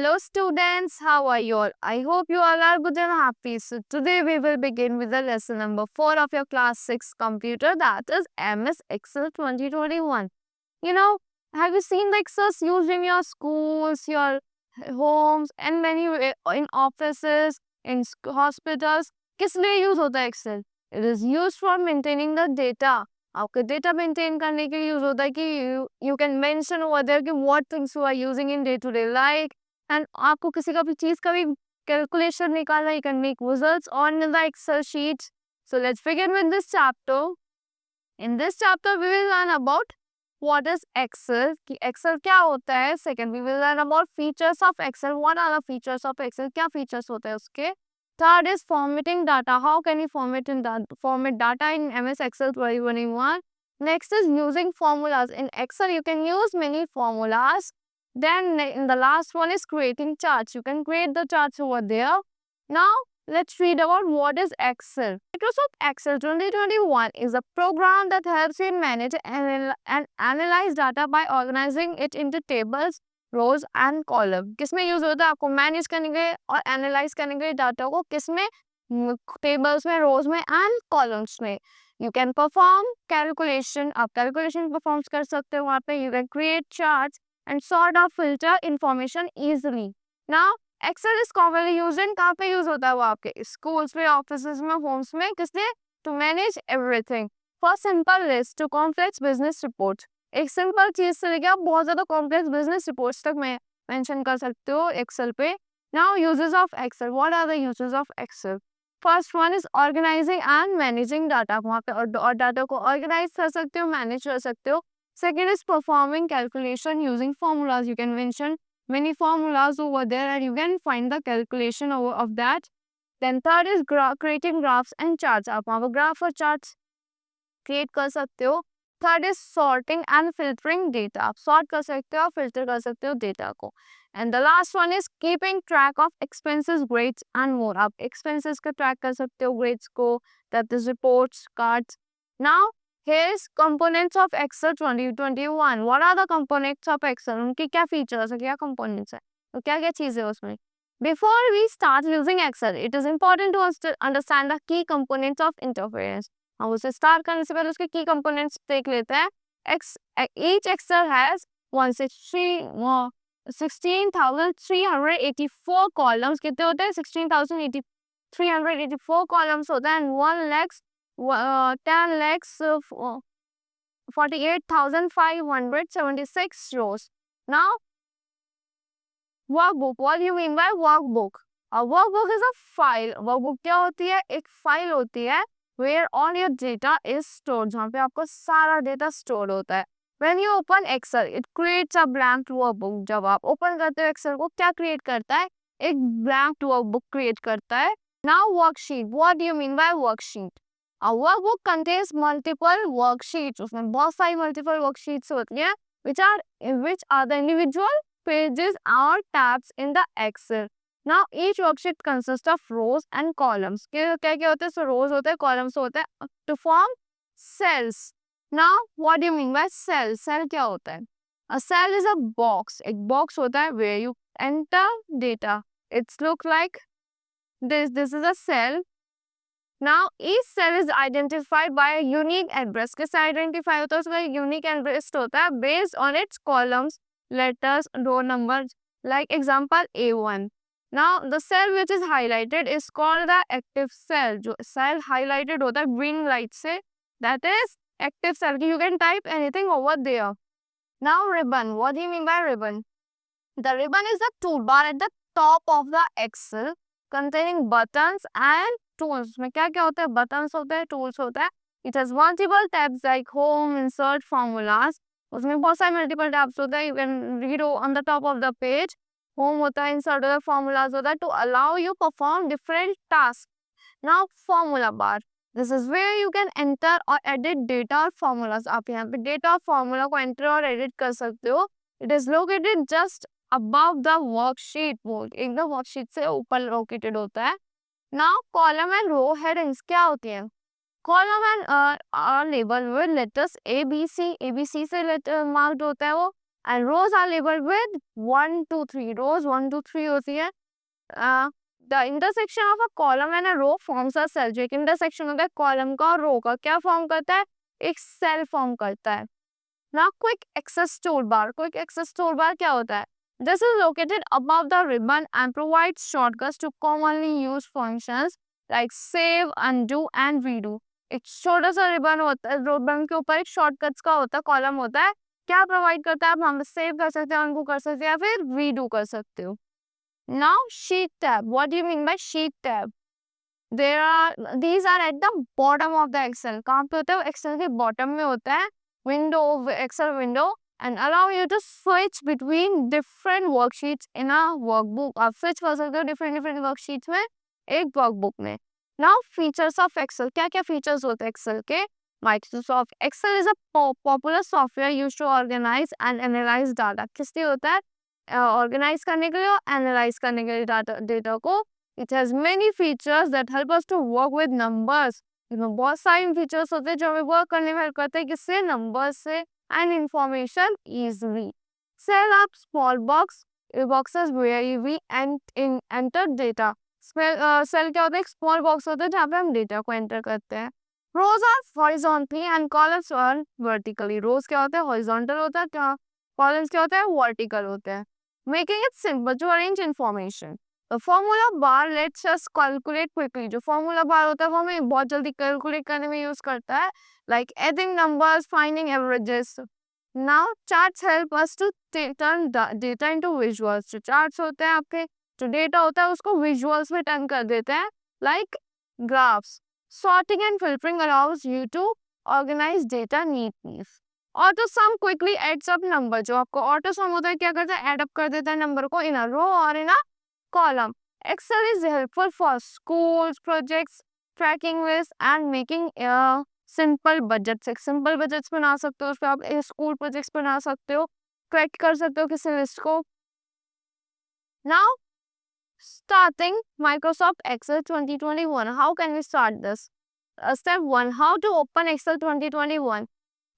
Hello students, how are you all? I hope you all are good and happy. So today we will begin with the lesson number 4 of your class 6 computer, that is MS Excel 2021. You know, have you seen the Excels used in your schools, your homes and many in offices, in hospitals? किस लिए use होता है Excel? It is used for maintaining the data. आपका data maintain करने के लिए use होता है कि you can mention over there कि what things you are using in day to day life. And आपको किसी का भी चीज का भी कैलकुलेशन निकालना, you can make results on the Excel sheet. So let's begin with this chapter. In this chapter we will learn about what is Excel, कि Excel क्या होता है. Second, we will learn about features of Excel. What are the features of Excel? क्या features होते हैं उसके. Third is formatting data. How can you format data in MS Excel 2021? Next is using formulas. In Excel, you can use many formulas. Then in the last one is creating charts. You can create the charts over there. Now, let's read about what is Excel. Microsoft Excel 2021 is a program that helps you manage and analyze data by organizing it into tables, rows and column. किसमें use होता है? आपको manage करने के और analyse करने के data को किसमें? टेबल्स में, रोज में एंड कॉलम्स में. You can perform calculation. आप कैलकुलेशन परफॉर्म कर सकते हो वहाँ पे. You can create charts and sort और filter information easily. Now Excel is commonly use in, कहाँ पे यूज होता है वो? आपके स्कूल्स में, ऑफिस में, होम्स में. किसने? To manage everything. For simple list to complex business report. एक सिंपल चीज से लेके आप बहुत ज्यादा कॉम्प्लेक्स बिजनेस रिपोर्ट्स तक में मेंशन कर सकते हो एक्सेल पे. Now uses of Excel. What are the uses of Excel? First one is organizing and managing data. वहाँ पे और डाटा को ऑर्गेनाइज कर सकते हो, मैनेज कर सकते हो. Second is performing calculation using formulas. You can mention many formulas over there and you can find the calculation of that. Then third is creating graphs and charts. आप वहाँ पर graph और charts create कर सकते हो. Third is sorting and filtering data. आप sort कर सकते हो, filter कर सकते हो data को. And the last one is keeping track of expenses, grades and more. आप expenses का track कर सकते हो, grades को, that is reports, cards. Now here is components of Excel 2021. What are the components of Excel? उनकी क्या features है, क्या components है, तो क्या क्या चीजें उसमें. Before we start using Excel, it is important to understand the key components of interface. हम उसे स्टार्ट करने से पहले उसके की कंपोनेंट्स देख लेते हैं. Each Excel has 16,384 columns. कितने होते हैं? 16,384 कॉलम्स होता है. And 10,48,576 rows. Now, workbook. What do you mean by workbook? A workbook is a file. Workbook क्या होती है? एक फाइल होती है where all your data is stored. जहाँ पे आपको सारा डेटा स्टोर होता है. When you open Excel, it creates a blank workbook. जब आप ओपन करते हो Excel को, क्या क्रिएट करता है? एक blank workbook क्रिएट करता है. Now worksheet. What do you mean by worksheet? A workbook contains multiple worksheets. उसमें बहुत सारी multiple worksheets होती हैं, which are the individual pages or tabs in the Excel. Now each worksheet consists of rows and columns. क्या क्या होते हैं? So rows होते हैं, columns होते हैं to form cells. Now what do you mean by cell? Cell क्या होता है? A cell is a box. एक box होता है where you enter data. It's look like this. This is a cell. Now each cell is identified by a unique address. किससे identify होता है? उसका unique address होता है based on its columns, letters, row numbers. Like example A1. Now the cell which is highlighted is called the active cell. जो cell highlighted होता है green light से, that is active cell. You can type anything over there. Now ribbon. What do you mean by ribbon? The ribbon is the toolbar at the top of the Excel containing buttons and tools. में क्या क्या होता है? buttons होते हैं, tools होता है. It has multiple tabs like home, insert, formulas. उसमें बहुत सारे multiple tabs होते हैं. You can read on the top of the page. Home होता है, insert होता है, formulas होता है to allow you perform different tasks. Now formula bar. This is where you can enter or edit data or formulas. आप यहाँ पे data और formula को enter और edit कर सकते हो. It is located just above the worksheet. वो एकदम worksheet से ऊपर located होता है. Now column and row headings क्या होती हैं? Column and are labeled with letters A, B, C. A, B, C से letter marked होता है वो. and rows are labeled with 1 2 3 rows 1 2 3 होती है. The intersection of a column and a row forms a cell. जो एक intersection होता है column का और row का, क्या form करता है? एक cell form करता है. Now quick access toolbar. Quick access toolbar क्या होता है? This is located above the ribbon and provides shortcuts to commonly used functions like save, undo and redo. एक छोटा सा रिबन होता है, रिबन के ऊपर एक शॉर्टकट्स का होता है, कॉलम होता है. क्या प्रोवाइड करता है? आप हम सेव कर सकते हैं, अनडू कर सकते हैं या फिर रीडू कर सकते हो. Now sheet tab. What do you mean by sheet tab? These are at the bottom of the Excel. कहाँ पे होता है? Excel के bottom में होता है. Window, Excel window, and allow you to switch between different worksheets in a workbook. आप switch कर सकते हो different worksheets में एक workbook में. Now features of Excel. क्या क्या features होते हैं Excel के? Microsoft Excel is a popular software used to organize and analyze data. किस लिए होता है? Organize करने के लिए और analyze करने के लिए data को. It has many features that help us to work with numbers. इसमें बहुत सारे features होते हैं जो हमें work करने में help करते हैं किससे? numbers से and information easily. Cell up small boxes where we enter data. Cell क्या होता है? एक small box होता है जहाँ पे हम data को enter करते हैं. Rows are horizontally and columns are vertically. Rows क्या होता है? Horizontal होता है. Columns क्या होता है? Vertical होते हैं. Making it simple to arrange information. The formula bar lets us calculate quickly. जो formula bar होता है वो हमें बहुत जल्दी calculate करने में use करता है, like adding numbers, finding averages. Now charts help us to turn data into visuals. जो charts होते हैं आपके, जो data होता है उसको visuals में turn कर देते हैं, like graphs. Sorting and filtering allows you to organize data neatly. Auto sum quickly adds up number. जो आपको auto sum होता है क्या करता है? add up कर देता है number को in a row or in a column. Excel is helpful for schools, projects, tracking lists and making simple budgets. एक simple budgets बना सकते हो, उस पर आप school projects बना सकते हो, track कर सकते हो किसी list को. Now, starting Microsoft Excel 2021. How can we start this? Step 1. How to open Excel 2021.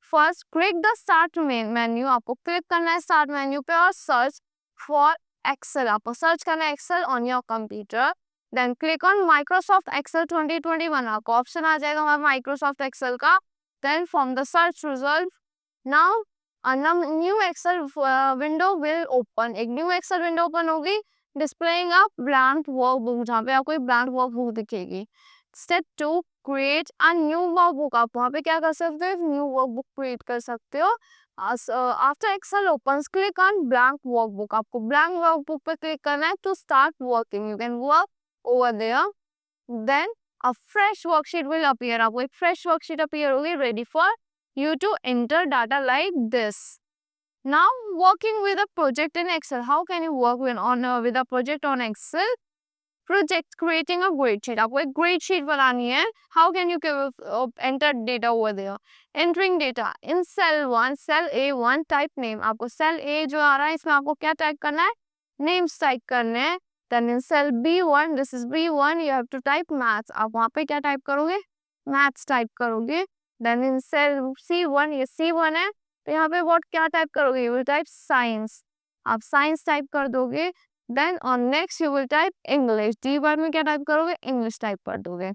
First, click the start menu. आपको click करना है start menu पे और search for Excel. आपको सर्च करना है Excel on your computer. Then click on Microsoft Excel 2021. आपको option आ जाएगा हमारा Microsoft Excel का. Then from the search result, now a new Excel window will open. एक new Excel window open होगी, displaying a blank workbook जहाँ पे आपको एक blank workbook दिखेगी. Step 2, create a new workbook. आप वहाँ पे क्या कर सकते हो? New workbook create कर सकते हो. After Excel opens, click on blank workbook. आपको blank workbook पे click करना है to start working. You can work over there. Then a fresh worksheet will appear. आपको एक fresh worksheet appear होगी ready for you to enter data like this. Now working with a project in Excel. How can you work with a project on Excel? Project creating a grade sheet. आपको एक grade sheet बनानी है. How can you enter data over there? Entering data in cell 1, cell A1, type name. आपको cell A जो आ रहा है इसमें आपको क्या type करना है? Names type करने हैं. Then in cell B1, this is B1, you have to type maths. आप वहाँ पे क्या type करोगे? Maths type करोगे. Then in cell C1, ये C1 है, तो यहाँ पे what क्या type करोगे? You will type science. आप science type कर दोगे. Then on next you will type English. D1 में क्या type करोगे? English type कर दोगे.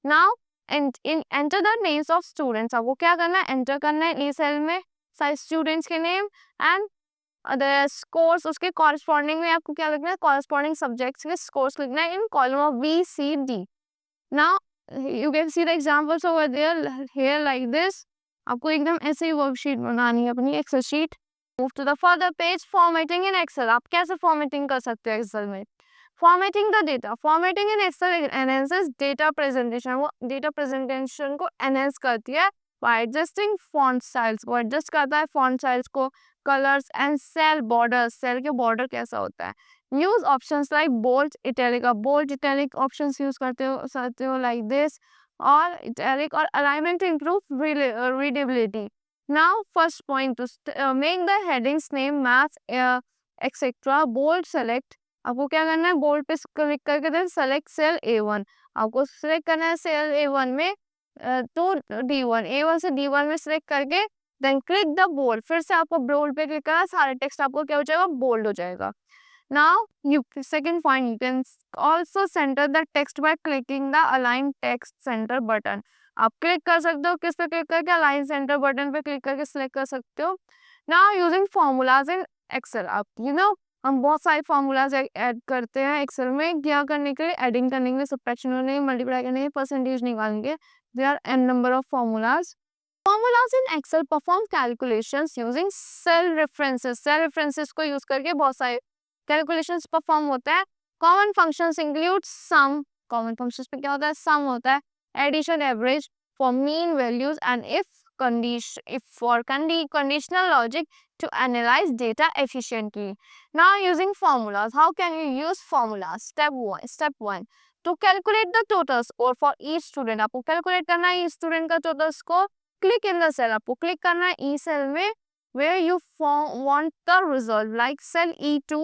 Now enter the names of students. आपको क्या करना है? Enter करना है इस cell में सारे students के name and the scores उसके corresponding में आपको क्या लिखना है? Corresponding subjects के scores लिखना है in column of B, C, D. Now you can see the examples over there here like this. आपको एकदम ऐसे ही worksheet बनानी है अपनी Excel sheet. Move to the further page, formatting in Excel. आप कैसे formatting कर सकते हो Excel में? Formatting the data. Formatting in Excel enhances data presentation. वो data presentation को enhance करती है by adjusting font styles. वो adjust करता है font styles को, colors and cell borders. Cell के border कैसा होता है? Use options like bold, italic. आप bold, italic options use करते हो like this, or italic or alignment to improve readability. Now, first point to make the headings name, maths, etc. Bold select. आपको क्या करना है? बोल्ड पे click करके then select cell A1. आपको select करना है सेल A1 में तो D1, A1 से D1 में सिलेक्ट करके देन क्लिक द बोल्ड, फिर से आपको बोल्ड पे क्लिक करना, सारे टेक्स्ट आपको क्या हो जाएगा, बोल्ड हो जाएगा. Now, second point, you can also center the text by clicking the align text center button. आप क्लिक कर सकते हो, किस पे क्लिक करके, अलाइन सेंटर बटन पे क्लिक करके सिलेक्ट कर सकते हो. Now using formulas in Excel, आप हम बहुत सारे फॉर्मूलाज ऐड करते हैं एक्सेल में, क्या करने के लिए, एडिंग करने के लिए, सब्ट्रैक्शन करने के लिए, मल्टीप्लाई करने के लिए, परसेंटेज निकालने के लिए. There are an number of formulas. Formulas in Excel perform calculations using cell references. Cell references को यूज करके बहुत सारे कैलकुलेशंस परफॉर्म होता है. Common functions include sum, common functions पे क्या होता है, सम होता है, addition, average, for mean values, and if for conditional logic to analyze data efficiently. Now using formulas, how can you use formulas? Step 1 to calculate the total score for each student. आपको calculate करना है each student का total score. Click in the cell, आपको click करना है E cell में where you want the result, like cell E2.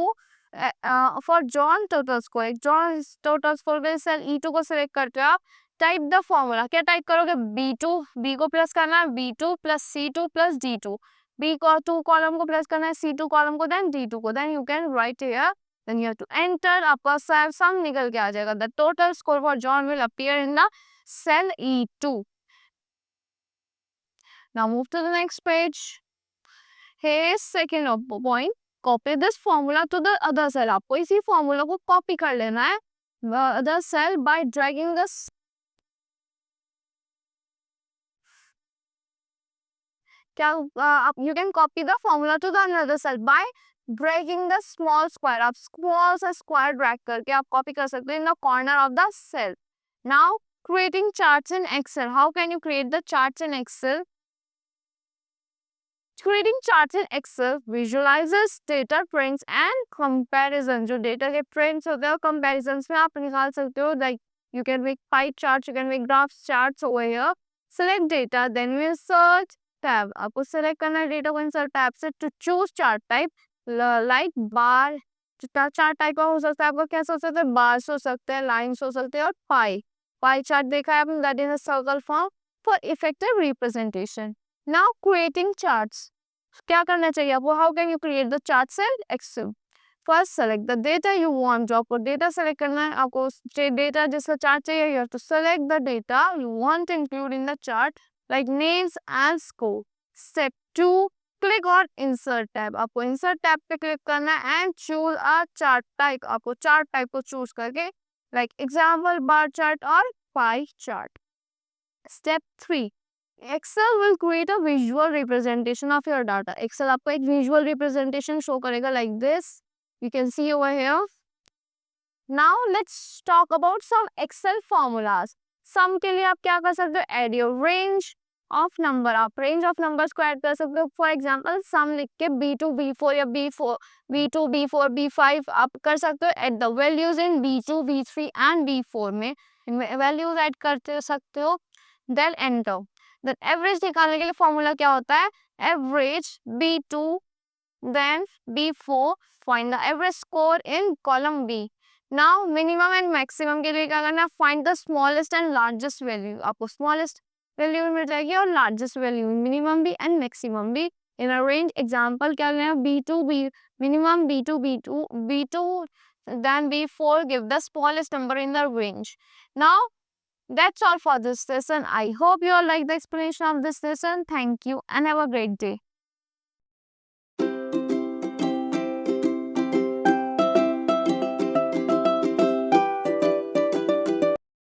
For John total score, John total score के cell E2 को select करते हो आप. टाइप द फॉर्मूला, क्या टाइप करोगे, B2, B को प्लस करना है, B2 plus C2 plus D2, B को 2 कॉलम को प्लस करना है, C2 कॉलम को, देन D2 को, then you can write here, then you have to enter, आपका सम निकल के आ जाएगा. The total score for John will appear in the cell E2. Now move to the next page. Here is second point. Copy this formula to the other cell. आपको इसी formula को copy कर लेना है other cell by dragging the क्या आप you can copy the formula to the another cell by dragging the small square. आप small सा square drag करके आप copy कर सकते हो in the corner of the cell. Now creating charts in Excel. How can you create the charts in Excel? Creating charts in Excel visualizes data trends and comparison. जो data के trends होते हैं comparisons में आप निकाल सकते हो. Like you can make pie charts, you can make graph charts over here. Select data, then we search tab. आपको select करना है data को insert tab से to choose chart type. Like bar, chart type का हो सकता है आपका, कैसा हो सकता है, bars हो सकते हैं, lines हो सकते हैं, और pie. Pie chart देखा है आपने, that is a circle form for effective representation. Now creating charts. क्या करना चाहिए आपको, how can you create the charts in Excel? First select the data you want. जो आपको data select करना है, आपको data जिसका chart चाहिए, you have to select the data you want to include in the chart, like names and score. Step 2, click on insert tab. आपको insert tab पे click करना है and choose a chart type. आपको chart type को choose करके, like example bar chart और pie chart. Step 3, Excel will create a visual representation of your data. Excel आपको एक visual representation show करेगा like this. You can see over here. Now let's talk about some Excel formulas. Sum के लिए आप क्या कर सकते हो, add your range of number. आप range of numbers को add कर सकते हो. For example, sum लिख के B2, B4 या B4, B2, B4, B5 आप कर सकते हो. Add the values in B2, B3 and B4 में values add करते सकते हो. Then enter. Then average निकालने के लिए फॉर्मूला क्या होता है, average B2 then B4, find the average score in column B. Now minimum and maximum के लिए क्या करना है, find the smallest and largest value. आपको smallest value मिल जाएगी और largest value, minimum भी and maximum भी in a range. Example क्या लेना है, B2 B minimum, B2 B2 B2 then B4, give the smallest number in the range. Now that's all for this lesson. I hope you all like the explanation of this lesson. Thank you and have a great day.